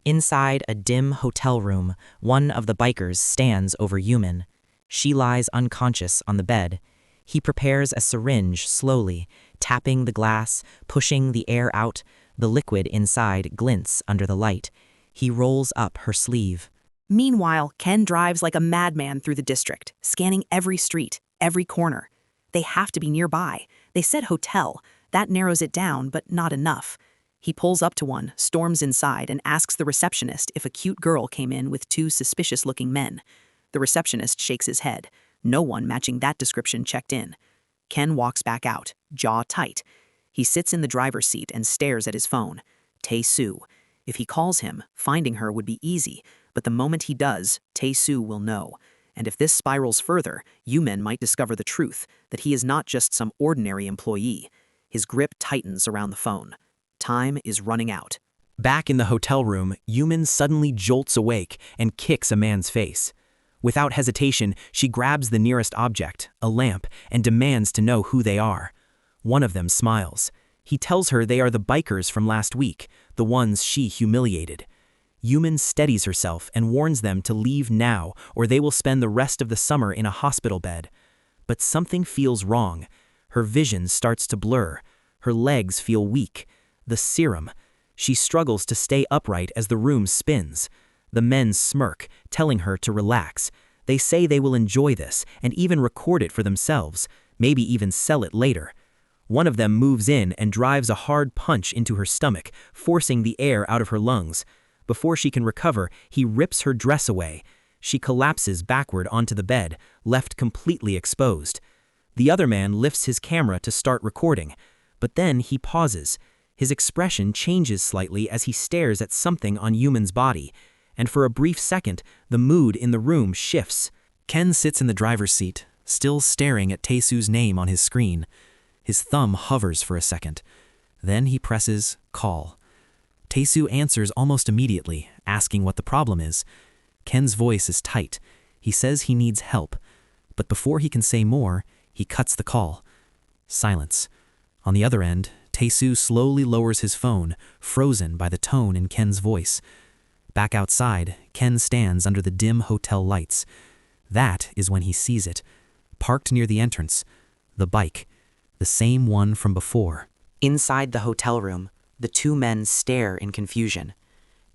Inside a dim hotel room, one of the bikers stands over Yumin. She lies unconscious on the bed. He prepares a syringe slowly, tapping the glass, pushing the air out. The liquid inside glints under the light. He rolls up her sleeve. Meanwhile, Ken drives like a madman through the district, scanning every street, every corner. They have to be nearby. They said hotel. That narrows it down, but not enough. He pulls up to one, storms inside, and asks the receptionist if a cute girl came in with two suspicious-looking men. The receptionist shakes his head. No one matching that description checked in. Ken walks back out, jaw tight. He sits in the driver's seat and stares at his phone. Tae-soo. If he calls him, finding her would be easy, but the moment he does, Tae-soo will know. And if this spirals further, Yumin might discover the truth, that he is not just some ordinary employee. His grip tightens around the phone. Time is running out. Back in the hotel room, Yumin suddenly jolts awake and kicks a man's face. Without hesitation, she grabs the nearest object, a lamp, and demands to know who they are. One of them smiles. He tells her they are the bikers from last week, the ones she humiliated. Yumin steadies herself and warns them to leave now, or they will spend the rest of the summer in a hospital bed. But something feels wrong. Her vision starts to blur. Her legs feel weak. The serum. She struggles to stay upright as the room spins. The men smirk, telling her to relax. They say they will enjoy this and even record it for themselves, maybe even sell it later. One of them moves in and drives a hard punch into her stomach, forcing the air out of her lungs. Before she can recover, he rips her dress away. She collapses backward onto the bed, left completely exposed. The other man lifts his camera to start recording, but then he pauses. His expression changes slightly as he stares at something on Yumin's body, and for a brief second, the mood in the room shifts. Ken sits in the driver's seat, still staring at Tae-soo's name on his screen. His thumb hovers for a second. Then he presses call. Tae-soo answers almost immediately, asking what the problem is. Ken's voice is tight. He says he needs help, but before he can say more, he cuts the call. Silence. On the other end, Tae-soo slowly lowers his phone, frozen by the tone in Ken's voice. Back outside, Ken stands under the dim hotel lights. That is when he sees it. Parked near the entrance, the bike. The same one from before. Inside the hotel room, the two men stare in confusion.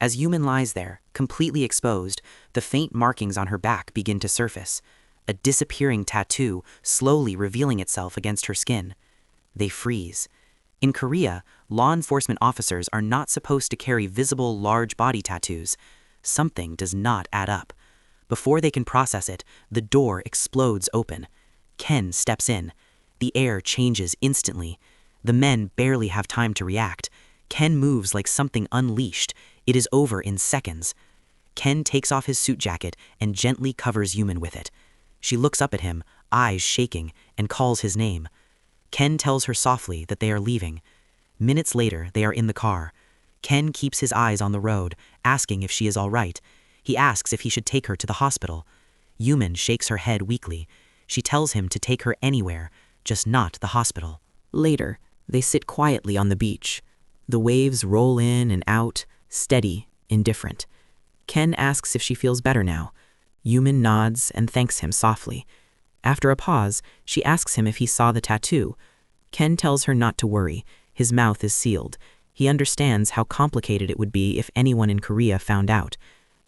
As Yumin lies there, completely exposed, the faint markings on her back begin to surface, a disappearing tattoo slowly revealing itself against her skin. They freeze. In Korea, law enforcement officers are not supposed to carry visible large body tattoos. Something does not add up. Before they can process it, the door explodes open. Ken steps in. The air changes instantly. The men barely have time to react. Ken moves like something unleashed. It is over in seconds. Ken takes off his suit jacket and gently covers Yumin with it. She looks up at him, eyes shaking, and calls his name. Ken tells her softly that they are leaving. Minutes later, they are in the car. Ken keeps his eyes on the road, asking if she is all right. He asks if he should take her to the hospital. Yumin shakes her head weakly. She tells him to take her anywhere, just not the hospital. Later, they sit quietly on the beach. The waves roll in and out, steady, indifferent. Ken asks if she feels better now. Yumin nods and thanks him softly. After a pause, she asks him if he saw the tattoo. Ken tells her not to worry. His mouth is sealed. He understands how complicated it would be if anyone in Korea found out.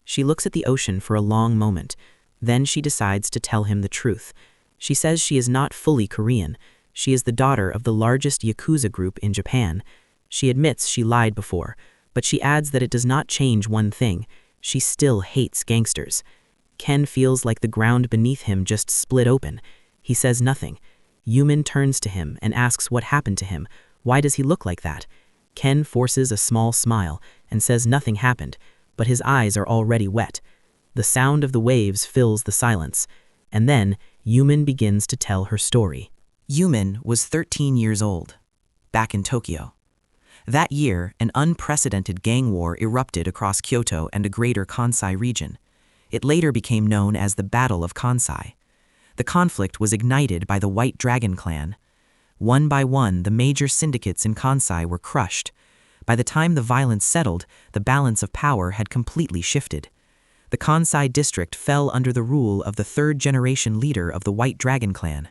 She looks at the ocean for a long moment. Then she decides to tell him the truth. She says she is not fully Korean. She is the daughter of the largest Yakuza group in Japan. She admits she lied before, but she adds that it does not change one thing. She still hates gangsters. Ken feels like the ground beneath him just split open. He says nothing. Yumin turns to him and asks what happened to him. Why does he look like that? Ken forces a small smile and says nothing happened, but his eyes are already wet. The sound of the waves fills the silence, and then Yumin begins to tell her story. Yumin was 13 years old, back in Tokyo. That year, an unprecedented gang war erupted across Kyoto and a greater Kansai region. It later became known as the Battle of Kansai. The conflict was ignited by the White Dragon clan. One by one, the major syndicates in Kansai were crushed. By the time the violence settled, the balance of power had completely shifted. The Kansai district fell under the rule of the third-generation leader of the White Dragon clan.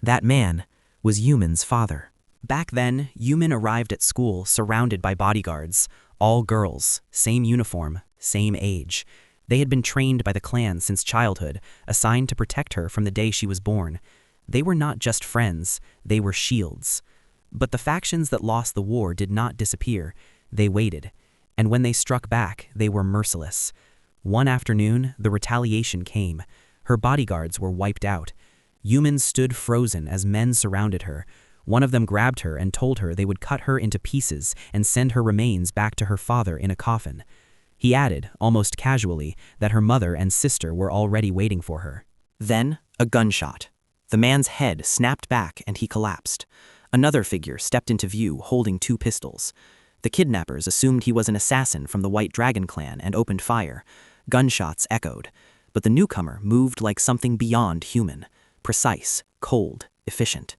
That man was Yumen's father. Back then, Yumen arrived at school surrounded by bodyguards, all girls, same uniform, same age. They had been trained by the clan since childhood, assigned to protect her from the day she was born. They were not just friends, they were shields. But the factions that lost the war did not disappear. They waited. And when they struck back, they were merciless. One afternoon, the retaliation came. Her bodyguards were wiped out. Yumen stood frozen as men surrounded her. One of them grabbed her and told her they would cut her into pieces and send her remains back to her father in a coffin. He added, almost casually, that her mother and sister were already waiting for her. Then, a gunshot. The man's head snapped back and he collapsed. Another figure stepped into view holding 2 pistols. The kidnappers assumed he was an assassin from the White Dragon clan and opened fire. Gunshots echoed. But the newcomer moved like something beyond human. Precise, cold, efficient.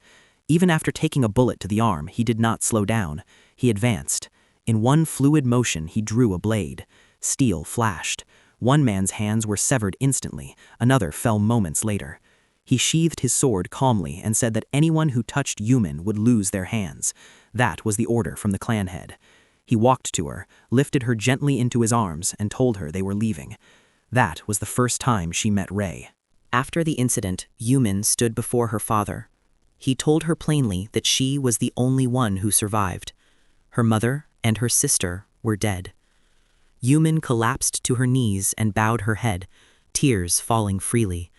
Even after taking a bullet to the arm, he did not slow down. He advanced. In one fluid motion, he drew a blade. Steel flashed. One man's hands were severed instantly. Another fell moments later. He sheathed his sword calmly and said that anyone who touched Yumen would lose their hands. That was the order from the clan head. He walked to her, lifted her gently into his arms, and told her they were leaving. That was the first time she met Ray. After the incident, Yumen stood before her father. He told her plainly that she was the only one who survived. Her mother and her sister were dead. Yumen collapsed to her knees and bowed her head, tears falling freely.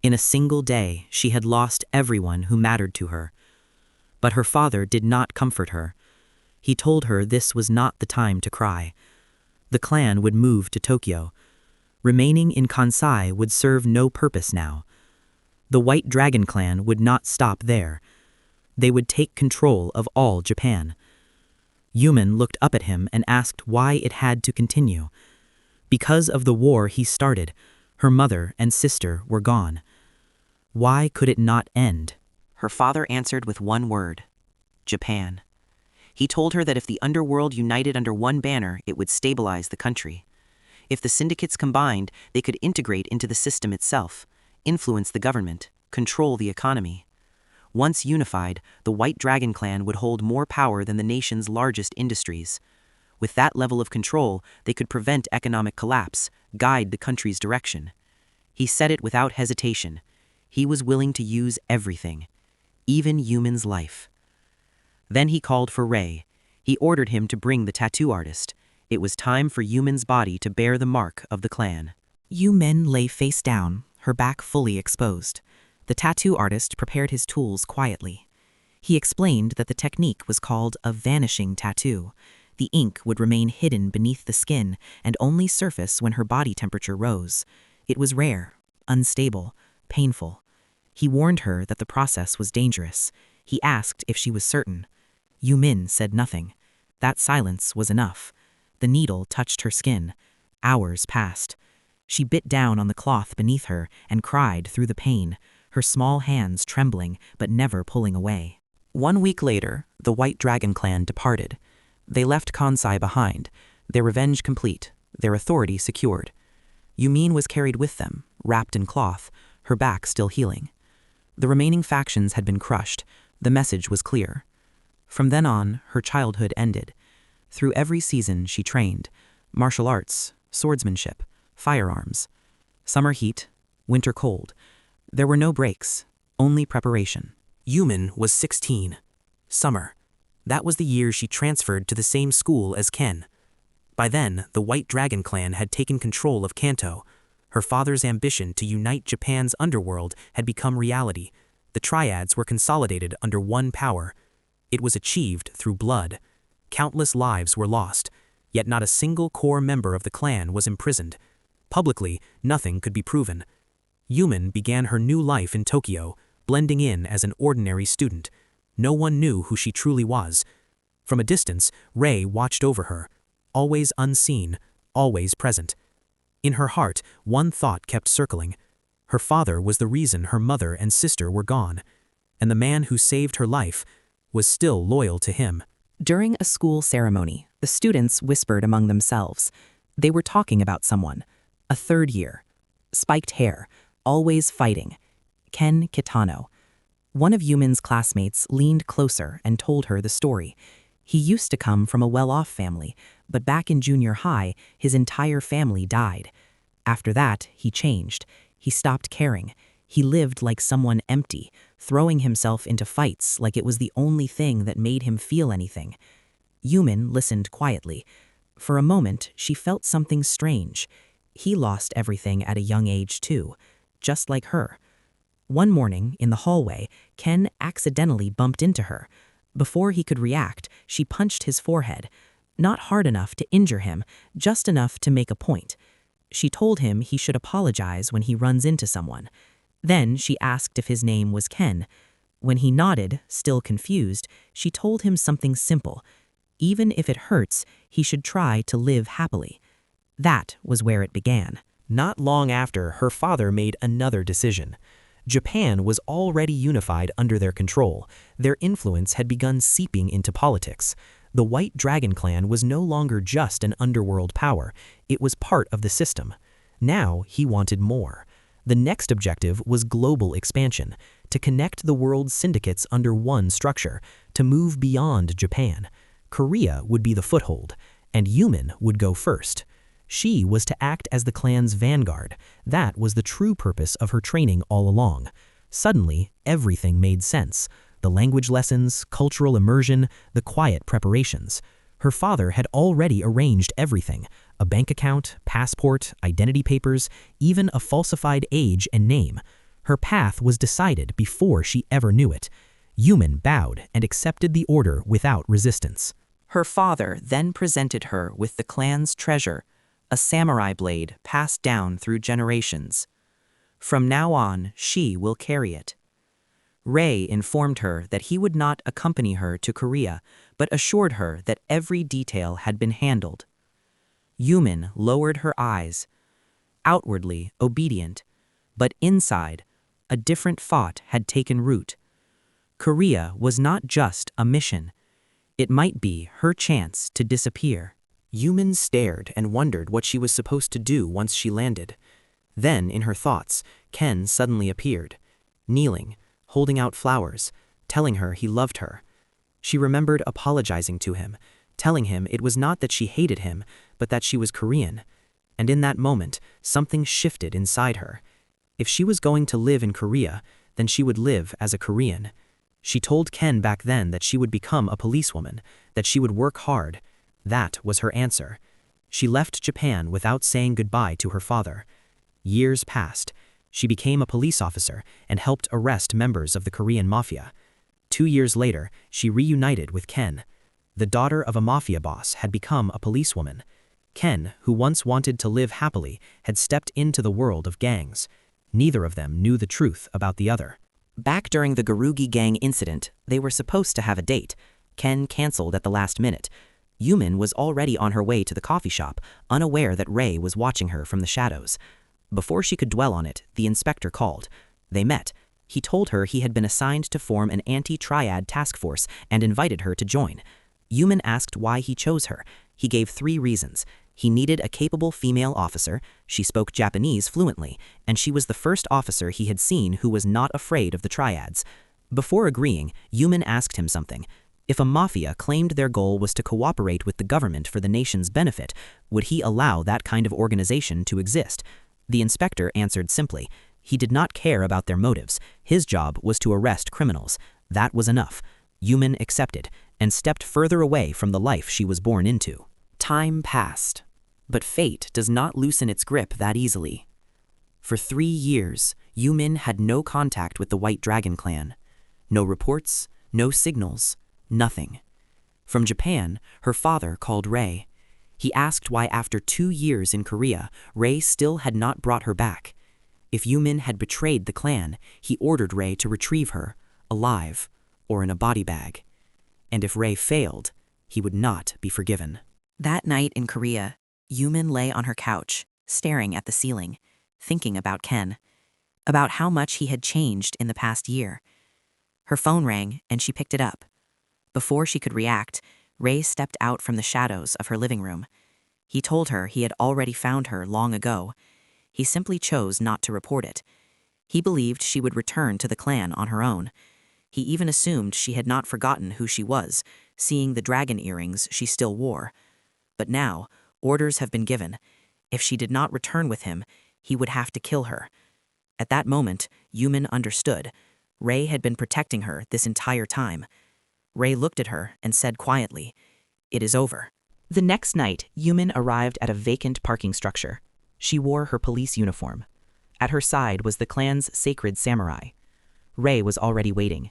In a single day, she had lost everyone who mattered to her. But her father did not comfort her. He told her this was not the time to cry. The clan would move to Tokyo. Remaining in Kansai would serve no purpose now. The White Dragon clan would not stop there. They would take control of all Japan. Yumen looked up at him and asked why it had to continue. Because of the war he started, her mother and sister were gone. Why could it not end? Her father answered with one word: Japan. He told her that if the underworld united under one banner, it would stabilize the country. If the syndicates combined, they could integrate into the system itself, influence the government, control the economy. Once unified, the White Dragon clan would hold more power than the nation's largest industries. With that level of control, they could prevent economic collapse, guide the country's direction. He said it without hesitation. He was willing to use everything, even Yumen's life. Then he called for Ray. He ordered him to bring the tattoo artist. It was time for Yumen's body to bear the mark of the clan. Yumen lay face down, her back fully exposed. The tattoo artist prepared his tools quietly. He explained that the technique was called a vanishing tattoo. The ink would remain hidden beneath the skin and only surface when her body temperature rose. It was rare, unstable, painful. He warned her that the process was dangerous. He asked if she was certain. Yumen said nothing. That silence was enough. The needle touched her skin. Hours passed. She bit down on the cloth beneath her and cried through the pain, her small hands trembling but never pulling away. 1 week later, the White Dragon clan departed. They left Kansai behind, their revenge complete, their authority secured. Yumen was carried with them, wrapped in cloth, her back still healing. The remaining factions had been crushed. The message was clear. From then on, her childhood ended. Through every season she trained: martial arts, swordsmanship, firearms. Summer heat, winter cold. There were no breaks, only preparation. Yumen was 16. Summer. That was the year she transferred to the same school as Ken. By then, the White Dragon clan had taken control of Kanto. Her father's ambition to unite Japan's underworld had become reality. The triads were consolidated under one power. It was achieved through blood. Countless lives were lost, yet not a single core member of the clan was imprisoned. Publicly, nothing could be proven. Yumen began her new life in Tokyo, blending in as an ordinary student. No one knew who she truly was. From a distance, Ray watched over her, always unseen, always present. In her heart, one thought kept circling. Her father was the reason her mother and sister were gone, and the man who saved her life was still loyal to him. During a school ceremony, the students whispered among themselves. They were talking about someone. A third year. Spiked hair. Always fighting. Ken Kitano. One of Yumin's classmates leaned closer and told her the story. He used to come from a well-off family, but back in junior high, his entire family died. After that, he changed. He stopped caring. He lived like someone empty, throwing himself into fights like it was the only thing that made him feel anything. Yumin listened quietly. For a moment, she felt something strange. He lost everything at a young age too, just like her. One morning, in the hallway, Ken accidentally bumped into her. Before he could react, she punched his forehead. Not hard enough to injure him, just enough to make a point. She told him he should apologize when he runs into someone. Then she asked if his name was Ken. When he nodded, still confused, she told him something simple. Even if it hurts, he should try to live happily. That was where it began. Not long after, her father made another decision. Japan was already unified under their control. Their influence had begun seeping into politics. The White Dragon Clan was no longer just an underworld power. It was part of the system. Now he wanted more. The next objective was global expansion, to connect the world's syndicates under one structure, to move beyond Japan. Korea would be the foothold, and Yumin would go first. She was to act as the clan's vanguard. That was the true purpose of her training all along. Suddenly, everything made sense. The language lessons, cultural immersion, the quiet preparations. Her father had already arranged everything. A bank account, passport, identity papers, even a falsified age and name. Her path was decided before she ever knew it. Yumin bowed and accepted the order without resistance. Her father then presented her with the clan's treasure, a samurai blade passed down through generations. From now on, she will carry it. Ray informed her that he would not accompany her to Korea, but assured her that every detail had been handled. Yumin lowered her eyes. Outwardly obedient, but inside, a different thought had taken root. Korea was not just a mission. It might be her chance to disappear. Yumin stared and wondered what she was supposed to do once she landed. Then, in her thoughts, Ken suddenly appeared, kneeling, holding out flowers, telling her he loved her. She remembered apologizing to him, telling him it was not that she hated him, but that she was Korean. And in that moment, something shifted inside her. If she was going to live in Korea, then she would live as a Korean. She told Ken back then that she would become a policewoman, that she would work hard. That was her answer. She left Japan without saying goodbye to her father. Years passed. She became a police officer and helped arrest members of the Korean mafia. 2 years later, she reunited with Ken. The daughter of a mafia boss had become a policewoman. Ken, who once wanted to live happily, had stepped into the world of gangs. Neither of them knew the truth about the other. Back during the Garugi gang incident, they were supposed to have a date. Ken canceled at the last minute. Yumin was already on her way to the coffee shop, unaware that Ray was watching her from the shadows. Before she could dwell on it, the inspector called. They met. He told her he had been assigned to form an anti-triad task force and invited her to join. Yumin asked why he chose her. He gave 3 reasons. He needed a capable female officer, she spoke Japanese fluently, and she was the first officer he had seen who was not afraid of the triads. Before agreeing, Yumin asked him something. If a mafia claimed their goal was to cooperate with the government for the nation's benefit, would he allow that kind of organization to exist? The inspector answered simply. He did not care about their motives. His job was to arrest criminals. That was enough. Yumin accepted and stepped further away from the life she was born into. Time passed, but fate does not loosen its grip that easily. For 3 years, Yumin had no contact with the White Dragon Clan. No reports, no signals. Nothing. From Japan, her father called Ray. He asked why after 2 years in Korea, Ray still had not brought her back. If Yumin had betrayed the clan, he ordered Ray to retrieve her, alive, or in a body bag. And if Ray failed, he would not be forgiven. That night in Korea, Yumin lay on her couch, staring at the ceiling, thinking about Ken, about how much he had changed in the past year. Her phone rang, and she picked it up. Before she could react, Ray stepped out from the shadows of her living room. He told her he had already found her long ago. He simply chose not to report it. He believed she would return to the clan on her own. He even assumed she had not forgotten who she was, seeing the dragon earrings she still wore. But now, orders have been given. If she did not return with him, he would have to kill her. At that moment, Yumin understood. Ray had been protecting her this entire time. Ray looked at her and said quietly, "It is over." The next night, Yumin arrived at a vacant parking structure. She wore her police uniform. At her side was the clan's sacred samurai. Ray was already waiting.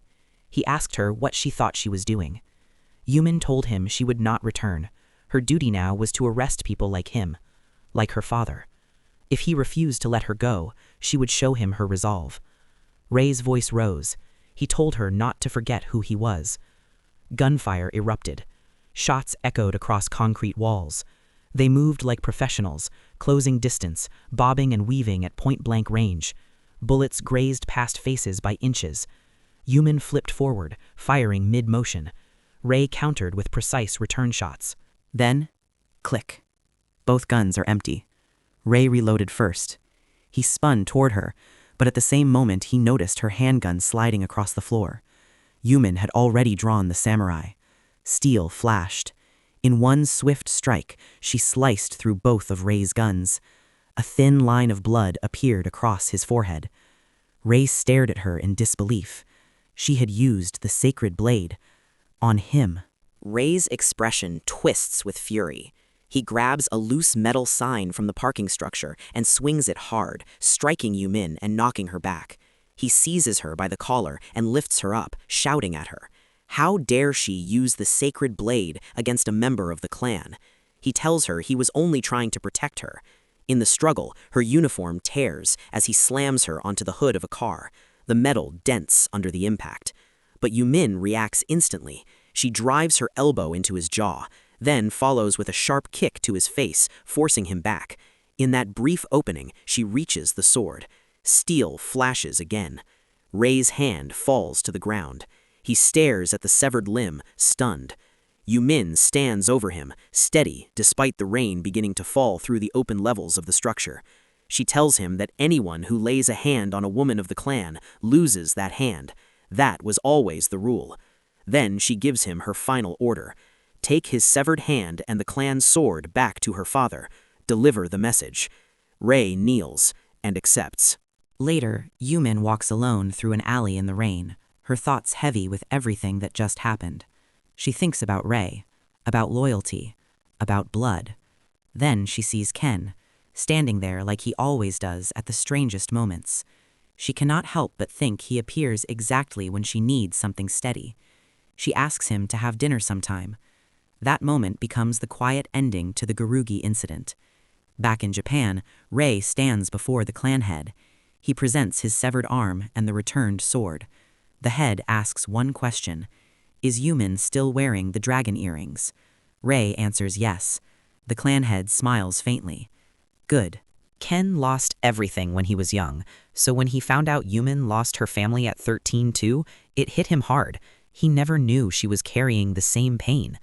He asked her what she thought she was doing. Yumin told him she would not return. Her duty now was to arrest people like him, like her father. If he refused to let her go, she would show him her resolve. Ray's voice rose. He told her not to forget who he was. Gunfire erupted. Shots echoed across concrete walls. They moved like professionals, closing distance, bobbing and weaving at point-blank range. Bullets grazed past faces by inches. Yumin flipped forward, firing mid-motion. Ray countered with precise return shots. Then, click. Both guns are empty. Ray reloaded first. He spun toward her, but at the same moment he noticed her handgun sliding across the floor. Yumin had already drawn the samurai. Steel flashed. In one swift strike, she sliced through both of Ray's guns. A thin line of blood appeared across his forehead. Ray stared at her in disbelief. She had used the sacred blade on him. Ray's expression twists with fury. He grabs a loose metal sign from the parking structure and swings it hard, striking Yumin and knocking her back. He seizes her by the collar and lifts her up, shouting at her. How dare she use the sacred blade against a member of the clan? He tells her he was only trying to protect her. In the struggle, her uniform tears as he slams her onto the hood of a car. The metal dents under the impact. But Yumin reacts instantly. She drives her elbow into his jaw, then follows with a sharp kick to his face, forcing him back. In that brief opening, she reaches the sword. Steel flashes again. Ray's hand falls to the ground. He stares at the severed limb, stunned. Yumin stands over him, steady despite the rain beginning to fall through the open levels of the structure. She tells him that anyone who lays a hand on a woman of the clan loses that hand. That was always the rule. Then she gives him her final order. Take his severed hand and the clan's sword back to her father. Deliver the message. Ray kneels and accepts. Later, Yumin walks alone through an alley in the rain, her thoughts heavy with everything that just happened. She thinks about Ray, about loyalty, about blood. Then she sees Ken, standing there like he always does at the strangest moments. She cannot help but think he appears exactly when she needs something steady. She asks him to have dinner sometime. That moment becomes the quiet ending to the Garugi incident. Back in Japan, Ray stands before the clan head. He presents his severed arm and the returned sword. The head asks one question. Is Yumin still wearing the dragon earrings? Ray answers yes. The clan head smiles faintly. Good. Ken lost everything when he was young, so when he found out Yumin lost her family at 13 too, it hit him hard. He never knew she was carrying the same pain.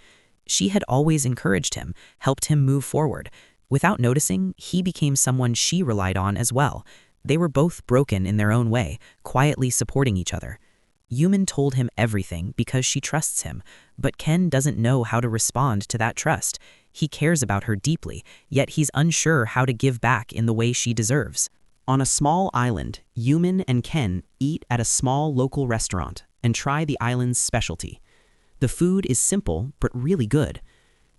She had always encouraged him, helped him move forward. Without noticing, he became someone she relied on as well. They were both broken in their own way, quietly supporting each other. Yumin told him everything because she trusts him, but Ken doesn't know how to respond to that trust. He cares about her deeply, yet he's unsure how to give back in the way she deserves. On a small island, Yumin and Ken eat at a small local restaurant and try the island's specialty. The food is simple, but really good.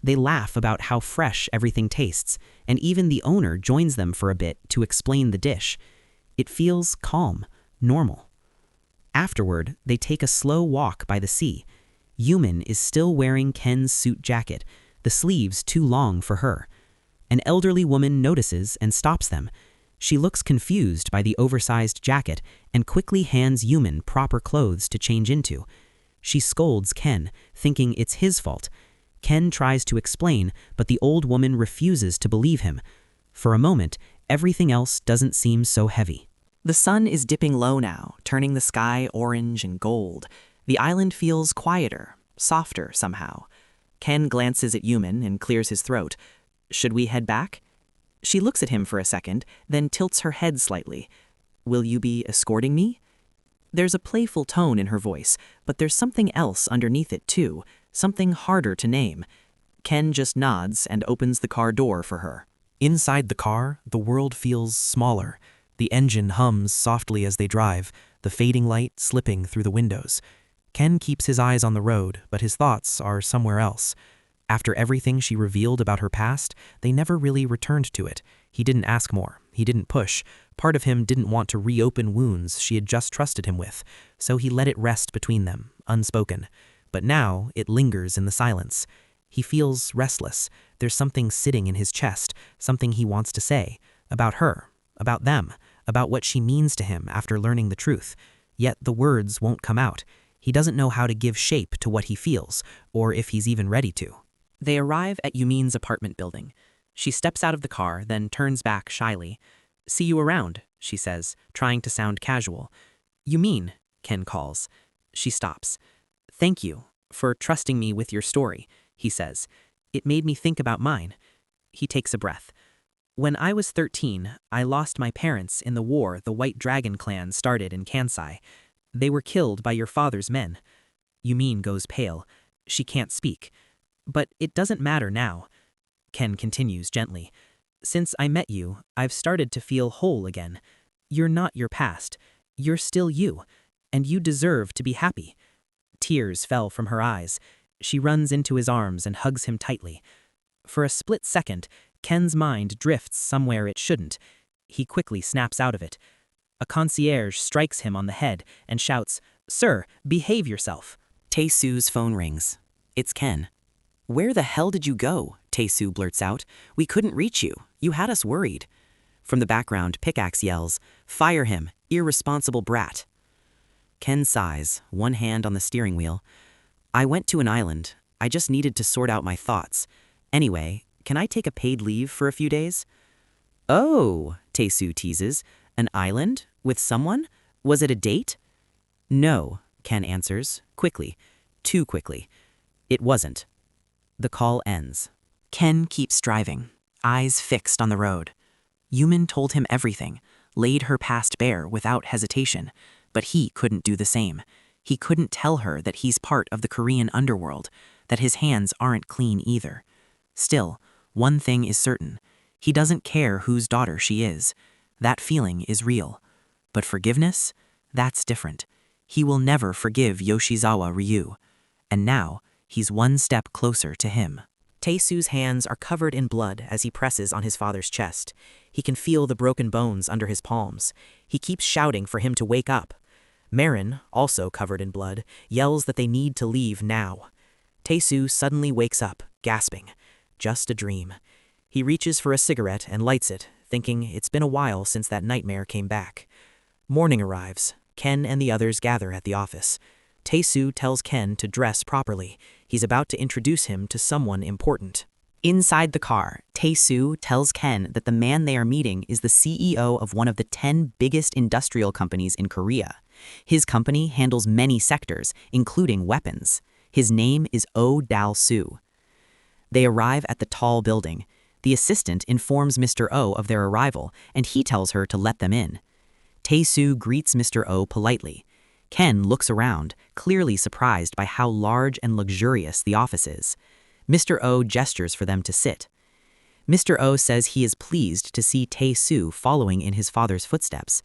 They laugh about how fresh everything tastes, and even the owner joins them for a bit to explain the dish. It feels calm, normal. Afterward, they take a slow walk by the sea. Yumin is still wearing Ken's suit jacket, the sleeves too long for her. An elderly woman notices and stops them. She looks confused by the oversized jacket and quickly hands Yumin proper clothes to change into. She scolds Ken, thinking it's his fault. Ken tries to explain, but the old woman refuses to believe him. For a moment, everything else doesn't seem so heavy. The sun is dipping low now, turning the sky orange and gold. The island feels quieter, softer somehow. Ken glances at Yumin and clears his throat. Should we head back? She looks at him for a second, then tilts her head slightly. Will you be escorting me? There's a playful tone in her voice, but there's something else underneath it too, something harder to name. Ken just nods and opens the car door for her. Inside the car, the world feels smaller. The engine hums softly as they drive, the fading light slipping through the windows. Ken keeps his eyes on the road, but his thoughts are somewhere else. After everything she revealed about her past, they never really returned to it. He didn't ask more. He didn't push. Part of him didn't want to reopen wounds she had just trusted him with, so he let it rest between them, unspoken. But now it lingers in the silence. He feels restless. There's something sitting in his chest, something he wants to say, about her, about them, about what she means to him after learning the truth. Yet the words won't come out. He doesn't know how to give shape to what he feels, or if he's even ready to. They arrive at Yumin's apartment building. She steps out of the car, then turns back shyly. See you around, she says, trying to sound casual. Yumin, Ken calls. She stops. Thank you for trusting me with your story, he says. It made me think about mine. He takes a breath. When I was 13, I lost my parents in the war the White Dragon clan started in Kansai. They were killed by your father's men. Yumin goes pale. She can't speak. But it doesn't matter now. Ken continues gently. Since I met you, I've started to feel whole again. You're not your past. You're still you. And you deserve to be happy. Tears fell from her eyes. She runs into his arms and hugs him tightly. For a split second, Ken's mind drifts somewhere it shouldn't. He quickly snaps out of it. A concierge strikes him on the head and shouts, "Sir, behave yourself." Tae-Soo's phone rings. It's Ken. "Where the hell did you go?" Tae-Soo blurts out. "We couldn't reach you. You had us worried." From the background, Pickaxe yells, "Fire him, irresponsible brat." Ken sighs, one hand on the steering wheel. "I went to an island. I just needed to sort out my thoughts. Anyway, can I take a paid leave for a few days?" "Oh," Tae-Soo teases. "An island? With someone? Was it a date?" "No," Ken answers, quickly. Too quickly. It wasn't. The call ends. Ken keeps driving, eyes fixed on the road. Yumin told him everything, laid her past bare without hesitation, but he couldn't do the same. He couldn't tell her that he's part of the Korean underworld, that his hands aren't clean either. Still, one thing is certain. He doesn't care whose daughter she is. That feeling is real. But forgiveness? That's different. He will never forgive Yoshizawa Ryu. And now, he's one step closer to him. Tae-Soo's hands are covered in blood as he presses on his father's chest. He can feel the broken bones under his palms. He keeps shouting for him to wake up. Marin, also covered in blood, yells that they need to leave now. Tae-Soo suddenly wakes up, gasping. Just a dream. He reaches for a cigarette and lights it, thinking it's been a while since that nightmare came back. Morning arrives. Ken and the others gather at the office. Tae-Soo tells Ken to dress properly. He's about to introduce him to someone important. Inside the car, Tae-Soo tells Ken that the man they are meeting is the CEO of one of the 10 biggest industrial companies in Korea. His company handles many sectors, including weapons. His name is Oh Dal-Soo. They arrive at the tall building. The assistant informs Mr. Oh of their arrival, and he tells her to let them in. Tae-Soo greets Mr. Oh politely. Ken looks around, clearly surprised by how large and luxurious the office is. Mr. Oh gestures for them to sit. Mr. Oh says he is pleased to see Tae-Soo following in his father's footsteps.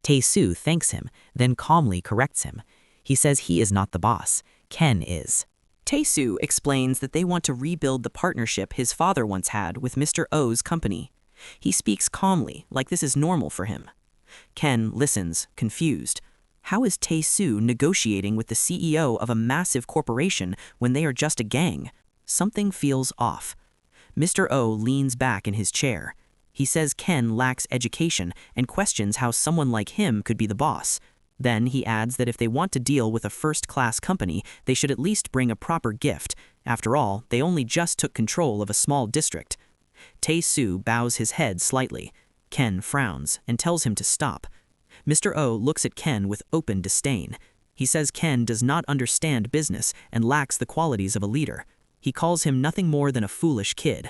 Tae-Soo thanks him, then calmly corrects him. He says he is not the boss. Ken is. Tae-Soo explains that they want to rebuild the partnership his father once had with Mr. Oh's company. He speaks calmly, like this is normal for him. Ken listens, confused. How is Tae-Soo negotiating with the CEO of a massive corporation when they are just a gang? Something feels off. Mr. Oh leans back in his chair. He says Ken lacks education and questions how someone like him could be the boss. Then he adds that if they want to deal with a first-class company, they should at least bring a proper gift. After all, they only just took control of a small district. Tae-Soo bows his head slightly. Ken frowns and tells him to stop. Mr. Oh looks at Ken with open disdain. He says Ken does not understand business and lacks the qualities of a leader. He calls him nothing more than a foolish kid.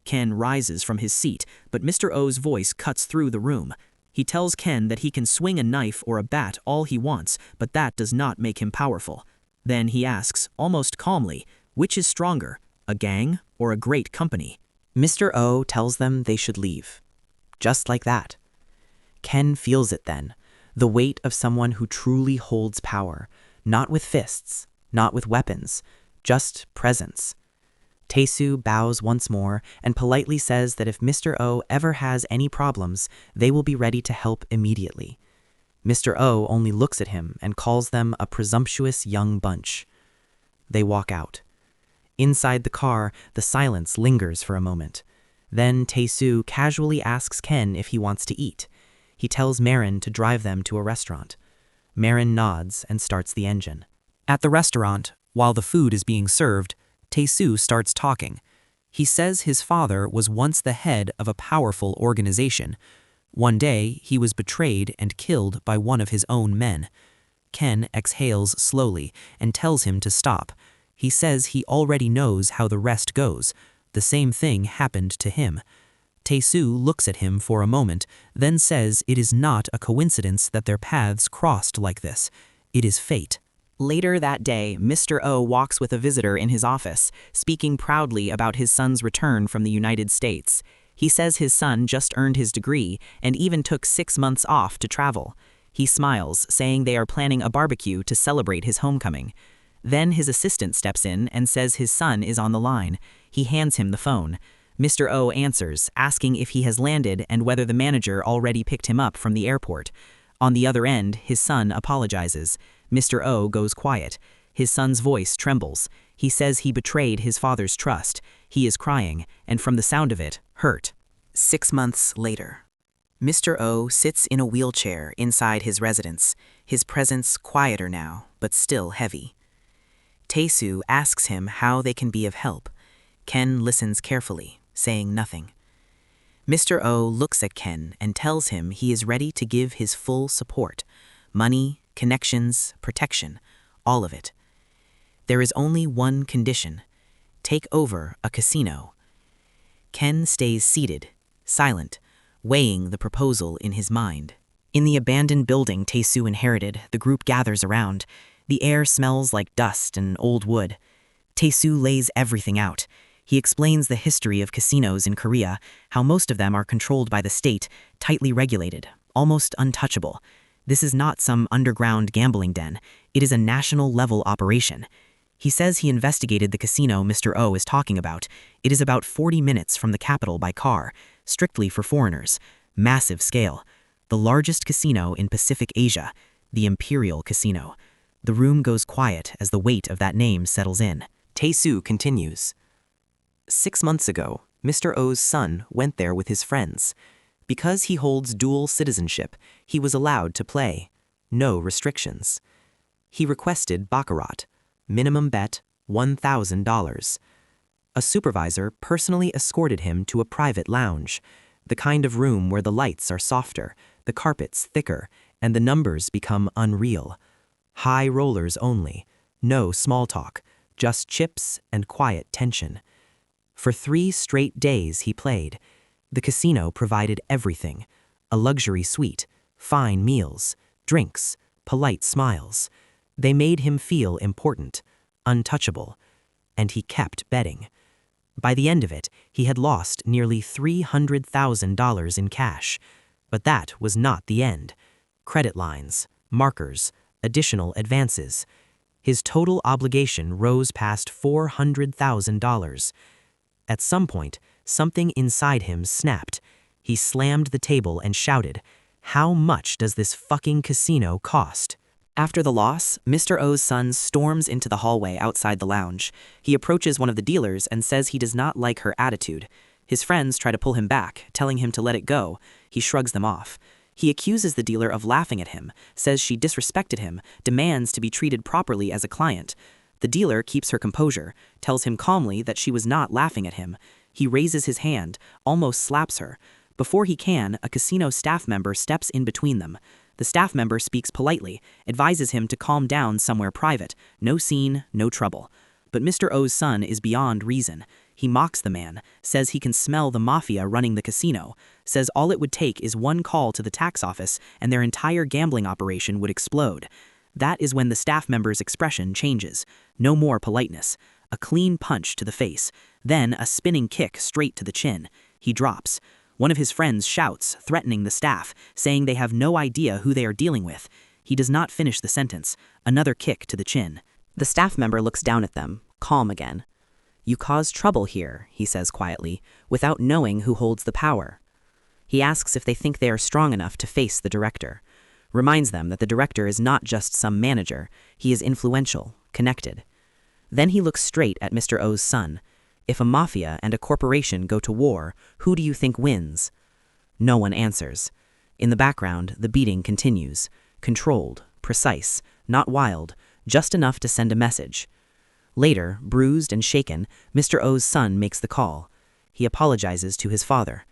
Ken rises from his seat, but Mr. O's voice cuts through the room. He tells Ken that he can swing a knife or a bat all he wants, but that does not make him powerful. Then he asks, almost calmly, which is stronger, a gang or a great company? Mr. O tells them they should leave. Just like that. Ken feels it then, the weight of someone who truly holds power, not with fists, not with weapons, just presence. Taesu bows once more and politely says that if Mr. O ever has any problems, they will be ready to help immediately. Mr. O only looks at him and calls them a presumptuous young bunch. They walk out. Inside the car, the silence lingers for a moment. Then Taesu casually asks Ken if he wants to eat. He tells Marin to drive them to a restaurant. Marin nods and starts the engine. At the restaurant, while the food is being served, Taesu starts talking. He says his father was once the head of a powerful organization. One day, he was betrayed and killed by one of his own men. Ken exhales slowly and tells him to stop. He says he already knows how the rest goes. The same thing happened to him. Taesu looks at him for a moment, then says it is not a coincidence that their paths crossed like this. It is fate. Later that day, Mr. O walks with a visitor in his office, speaking proudly about his son's return from the United States. He says his son just earned his degree and even took 6 months off to travel. He smiles, saying they are planning a barbecue to celebrate his homecoming. Then his assistant steps in and says his son is on the line. He hands him the phone. Mr. O answers, asking if he has landed and whether the manager already picked him up from the airport. On the other end, his son apologizes. Mr. O goes quiet. His son's voice trembles. He says he betrayed his father's trust. He is crying, and from the sound of it, hurt. 6 months later. Mr. O sits in a wheelchair inside his residence, his presence quieter now, but still heavy. Taesu asks him how they can be of help. Ken listens carefully, saying nothing. Mr. O looks at Ken and tells him he is ready to give his full support. Money, connections, protection, all of it. There is only one condition. Take over a casino. Ken stays seated, silent, weighing the proposal in his mind. In the abandoned building Taesu inherited, the group gathers around. The air smells like dust and old wood. Taesu lays everything out. He explains the history of casinos in Korea, how most of them are controlled by the state, tightly regulated, almost untouchable. This is not some underground gambling den. It is a national-level operation. He says he investigated the casino Mr. O is talking about. It is about 40 minutes from the capital by car, strictly for foreigners. Massive scale. The largest casino in Pacific Asia, the Imperial Casino. The room goes quiet as the weight of that name settles in. Taesu continues. 6 months ago, Mr. O's son went there with his friends. Because he holds dual citizenship, he was allowed to play. No restrictions. He requested baccarat. Minimum bet, $1,000. A supervisor personally escorted him to a private lounge, the kind of room where the lights are softer, the carpets thicker, and the numbers become unreal. High rollers only, no small talk, just chips and quiet tension. For 3 straight days he played. The casino provided everything: a luxury suite, fine meals, drinks, polite smiles. They made him feel important, untouchable, and he kept betting. By the end of it, he had lost nearly $300,000 in cash. But that was not the end. Credit lines, markers, additional advances. His total obligation rose past $400,000. At some point, something inside him snapped. He slammed the table and shouted, "How much does this fucking casino cost?" After the loss, Mr. O's son storms into the hallway outside the lounge. He approaches one of the dealers and says he does not like her attitude. His friends try to pull him back, telling him to let it go. He shrugs them off. He accuses the dealer of laughing at him, says she disrespected him, demands to be treated properly as a client. The dealer keeps her composure, tells him calmly that she was not laughing at him. He raises his hand, almost slaps her. Before he can, a casino staff member steps in between them. The staff member speaks politely, advises him to calm down somewhere private. No scene, no trouble. But Mr. O's son is beyond reason. He mocks the man, says he can smell the mafia running the casino, says all it would take is one call to the tax office and their entire gambling operation would explode. That is when the staff member's expression changes. No more politeness. A clean punch to the face, then a spinning kick straight to the chin. He drops. One of his friends shouts, threatening the staff, saying they have no idea who they are dealing with. He does not finish the sentence. Another kick to the chin. The staff member looks down at them, calm again. "You cause trouble here," he says quietly, without knowing who holds the power. He asks if they think they are strong enough to face the director. Reminds them that the director is not just some manager, he is influential, connected. Then he looks straight at Mr. O's son. If a mafia and a corporation go to war, who do you think wins? No one answers. In the background, the beating continues. Controlled, precise, not wild, just enough to send a message. Later, bruised and shaken, Mr. O's son makes the call. He apologizes to his father.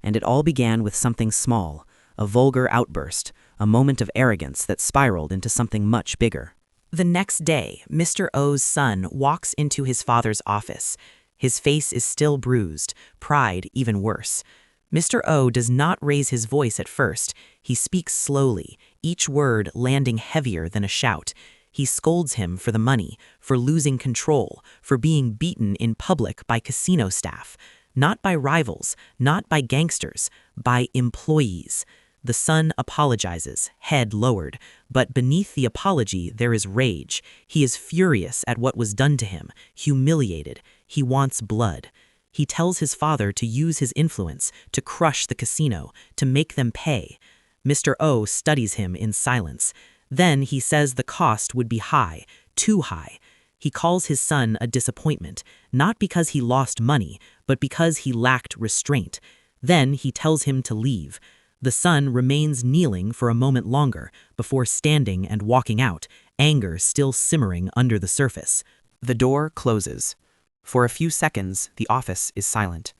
And it all began with something small, a vulgar outburst, a moment of arrogance that spiraled into something much bigger. The next day, Mr. O's son walks into his father's office. His face is still bruised, pride even worse. Mr. O does not raise his voice at first. He speaks slowly, each word landing heavier than a shout. He scolds him for the money, for losing control, for being beaten in public by casino staff. Not by rivals, not by gangsters, by employees. The son apologizes, head lowered, but beneath the apology there is rage. He is furious at what was done to him, humiliated. He wants blood. He tells his father to use his influence, to crush the casino, to make them pay. Mr. O studies him in silence. Then he says the cost would be high, too high. He calls his son a disappointment, not because he lost money, but because he lacked restraint. Then he tells him to leave. The son remains kneeling for a moment longer before standing and walking out, anger still simmering under the surface. The door closes. For a few seconds, the office is silent.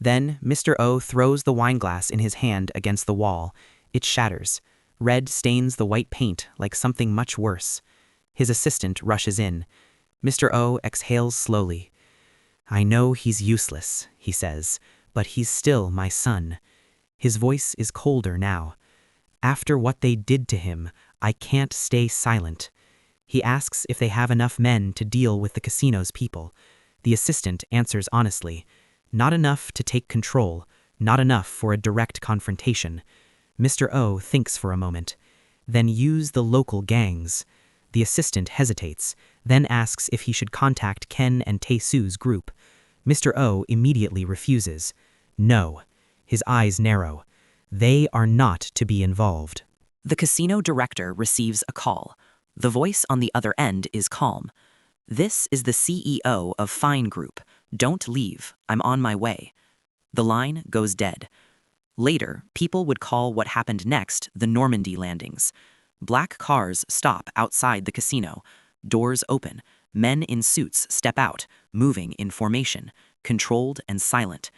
Then Mr. O throws the wineglass in his hand against the wall. It shatters. Red stains the white paint like something much worse. His assistant rushes in. Mr. O exhales slowly. "I know he's useless," he says, "but he's still my son." His voice is colder now. "After what they did to him, I can't stay silent." He asks if they have enough men to deal with the casino's people. The assistant answers honestly. Not enough to take control, not enough for a direct confrontation. Mr. O thinks for a moment. Then use the local gangs. The assistant hesitates, then asks if he should contact Ken and Tae-soo's group. Mr. O immediately refuses. No. His eyes narrow. They are not to be involved. The casino director receives a call. The voice on the other end is calm. "This is the CEO of Fine Group. Don't leave. I'm on my way." The line goes dead. Later, people would call what happened next the Normandy landings. Black cars stop outside the casino. Doors open. Men in suits step out, moving in formation, controlled and silent.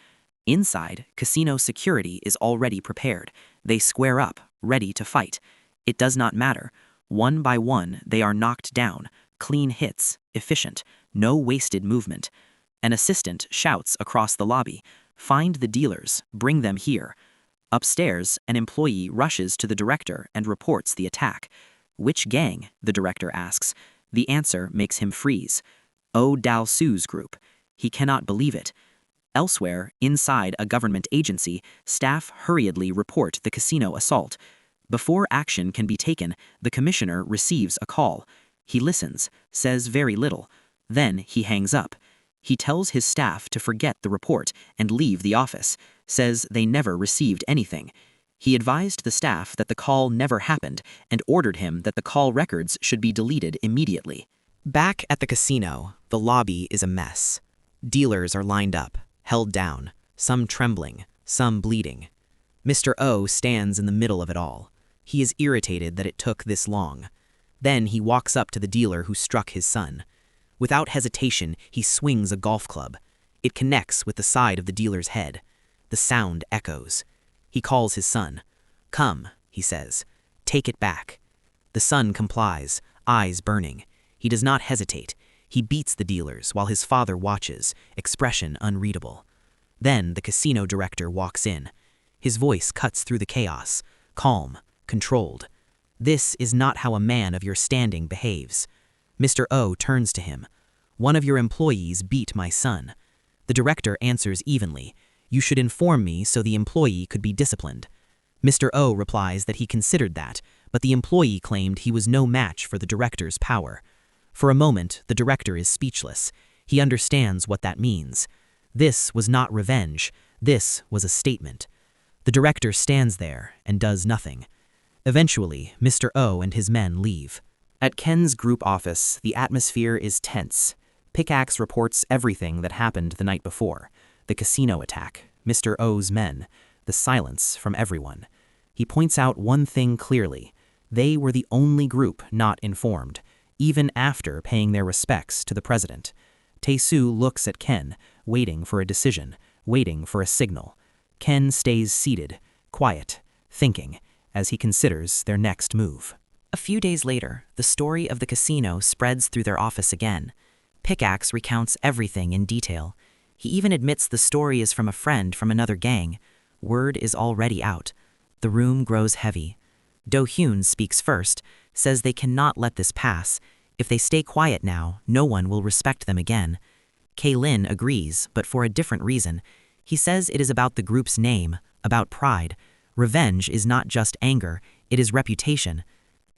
Inside, casino security is already prepared. They square up, ready to fight. It does not matter. One by one, they are knocked down. Clean hits, efficient, no wasted movement. An assistant shouts across the lobby, "Find the dealers, bring them here." Upstairs, an employee rushes to the director and reports the attack. "Which gang?" the director asks. The answer makes him freeze. Oh Dal-soo's group. He cannot believe it. Elsewhere, inside a government agency, staff hurriedly report the casino assault. Before action can be taken, the commissioner receives a call. He listens, says very little. Then he hangs up. He tells his staff to forget the report and leave the office, says they never received anything. He advised the staff that the call never happened and ordered him that the call records should be deleted immediately. Back at the casino, the lobby is a mess. Dealers are lined up, held down, some trembling, some bleeding. Mr. O stands in the middle of it all. He is irritated that it took this long. Then he walks up to the dealer who struck his son. Without hesitation, he swings a golf club. It connects with the side of the dealer's head. The sound echoes. He calls his son. "Come," he says. "Take it back." The son complies, eyes burning. He does not hesitate. He beats the dealers while his father watches, expression unreadable. Then the casino director walks in. His voice cuts through the chaos, calm, controlled. "This is not how a man of your standing behaves." Mr. O turns to him. "One of your employees beat my son." The director answers evenly. "You should inform me so the employee could be disciplined." Mr. O replies that he considered that, but the employee claimed he was no match for the director's power. For a moment, the director is speechless. He understands what that means. This was not revenge. This was a statement. The director stands there and does nothing. Eventually, Mr. O and his men leave. At Ken's group office, the atmosphere is tense. Pickaxe reports everything that happened the night before. The casino attack, Mr. O's men, the silence from everyone. He points out one thing clearly. They were the only group not informed, even after paying their respects to the president. Tae-soo looks at Ken, waiting for a decision, waiting for a signal. Ken stays seated, quiet, thinking, as he considers their next move. A few days later, the story of the casino spreads through their office again. Pickaxe recounts everything in detail. He even admits the story is from a friend from another gang. Word is already out. The room grows heavy. Do-hyun speaks first, says they cannot let this pass. If they stay quiet now, no one will respect them again. Kae-lin agrees, but for a different reason. He says it is about the group's name, about pride. Revenge is not just anger, it is reputation.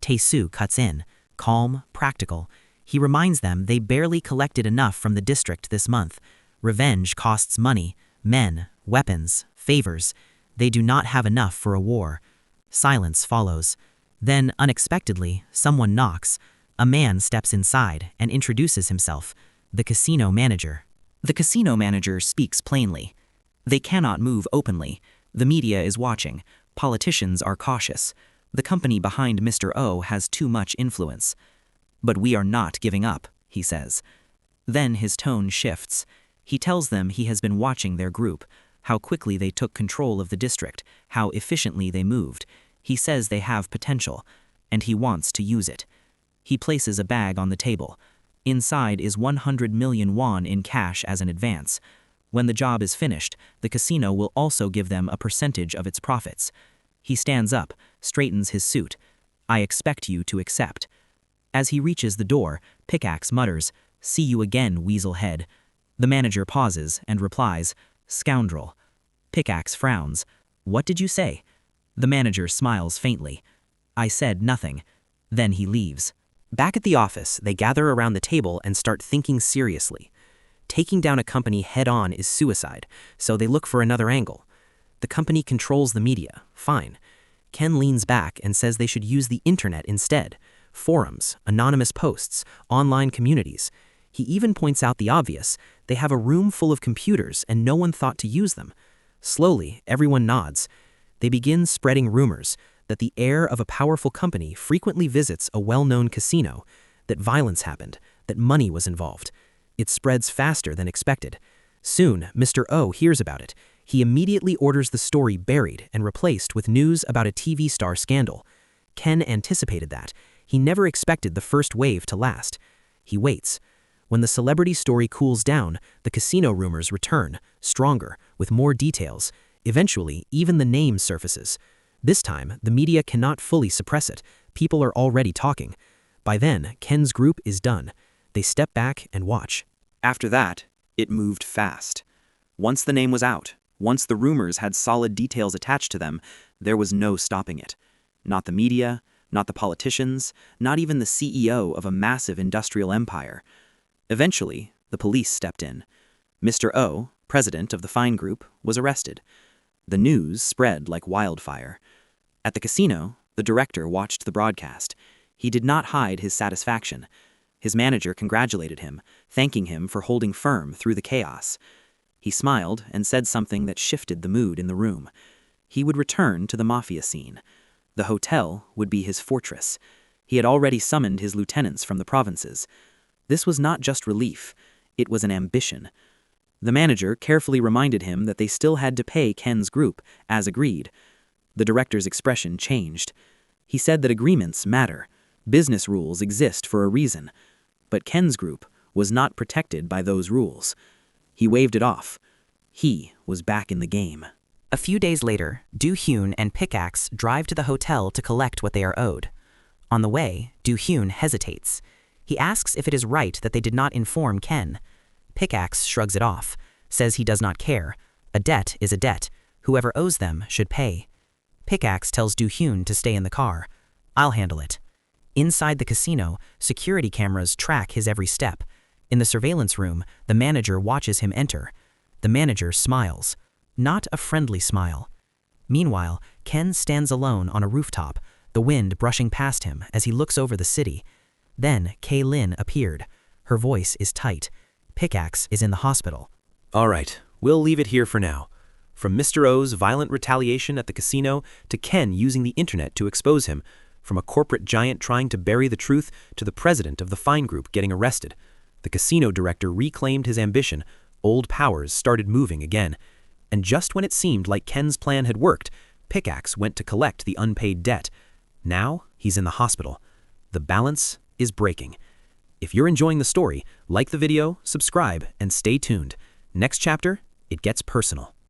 Tae-soo cuts in, calm, practical. He reminds them they barely collected enough from the district this month. Revenge costs money, men, weapons, favors. They do not have enough for a war. Silence follows. Then, unexpectedly, someone knocks. A man steps inside and introduces himself, the casino manager. The casino manager speaks plainly. They cannot move openly. The media is watching. Politicians are cautious. The company behind Mr. O has too much influence. "But we are not giving up," he says. Then his tone shifts. He tells them he has been watching their group, how quickly they took control of the district, how efficiently they moved. He says they have potential, and he wants to use it. He places a bag on the table. Inside is 100 million won in cash as an advance. When the job is finished, the casino will also give them a percentage of its profits. He stands up, straightens his suit. "I expect you to accept." As he reaches the door, Pickaxe mutters, "See you again, Weaselhead." The manager pauses and replies, "Scoundrel." Pickaxe frowns. "What did you say?" The manager smiles faintly. "I said nothing." Then he leaves. Back at the office, they gather around the table and start thinking seriously. Taking down a company head-on is suicide, so they look for another angle. The company controls the media. Fine. Ken leans back and says they should use the internet instead. Forums, anonymous posts, online communities. He even points out the obvious. They have a room full of computers and no one thought to use them. Slowly, everyone nods. They begin spreading rumors that the heir of a powerful company frequently visits a well-known casino, that violence happened, that money was involved. It spreads faster than expected. Soon, Mr. O hears about it. He immediately orders the story buried and replaced with news about a TV star scandal. Ken anticipated that. He never expected the first wave to last. He waits. When the celebrity story cools down, the casino rumors return, stronger, with more details. Eventually, even the name surfaces. This time, the media cannot fully suppress it. People are already talking. By then, Ken's group is done. They step back and watch. After that, it moved fast. Once the name was out, once the rumors had solid details attached to them, there was no stopping it. Not the media, not the politicians, not even the CEO of a massive industrial empire. Eventually, the police stepped in. Mr. O, president of the Fine Group, was arrested. The news spread like wildfire. At the casino, the director watched the broadcast. He did not hide his satisfaction. His manager congratulated him, thanking him for holding firm through the chaos. He smiled and said something that shifted the mood in the room. He would return to the mafia scene. The hotel would be his fortress. He had already summoned his lieutenants from the provinces. This was not just relief, it was an ambition. The manager carefully reminded him that they still had to pay Ken's group, as agreed. The director's expression changed. He said that agreements matter. Business rules exist for a reason. But Ken's group, was not protected by those rules. He waved it off. He was back in the game. A few days later, Do-hyun and Pickaxe drive to the hotel to collect what they are owed. On the way, Do-hyun hesitates. He asks if it is right that they did not inform Ken. Pickaxe shrugs it off, says he does not care. A debt is a debt. Whoever owes them should pay. Pickaxe tells Do-hyun to stay in the car. I'll handle it. Inside the casino, security cameras track his every step. In the surveillance room, the manager watches him enter. The manager smiles. Not a friendly smile. Meanwhile, Ken stands alone on a rooftop, the wind brushing past him as he looks over the city. Then Kay-Lin appeared. Her voice is tight. Pickaxe is in the hospital. All right, we'll leave it here for now. From Mr. O's violent retaliation at the casino to Ken using the internet to expose him, from a corporate giant trying to bury the truth to the president of the Fine Group getting arrested, the casino director reclaimed his ambition. Old powers started moving again. And just when it seemed like Ken's plan had worked, Pickaxe went to collect the unpaid debt. Now he's in the hospital. The balance is breaking. If you're enjoying the story, like the video, subscribe, and stay tuned. Next chapter, it gets personal.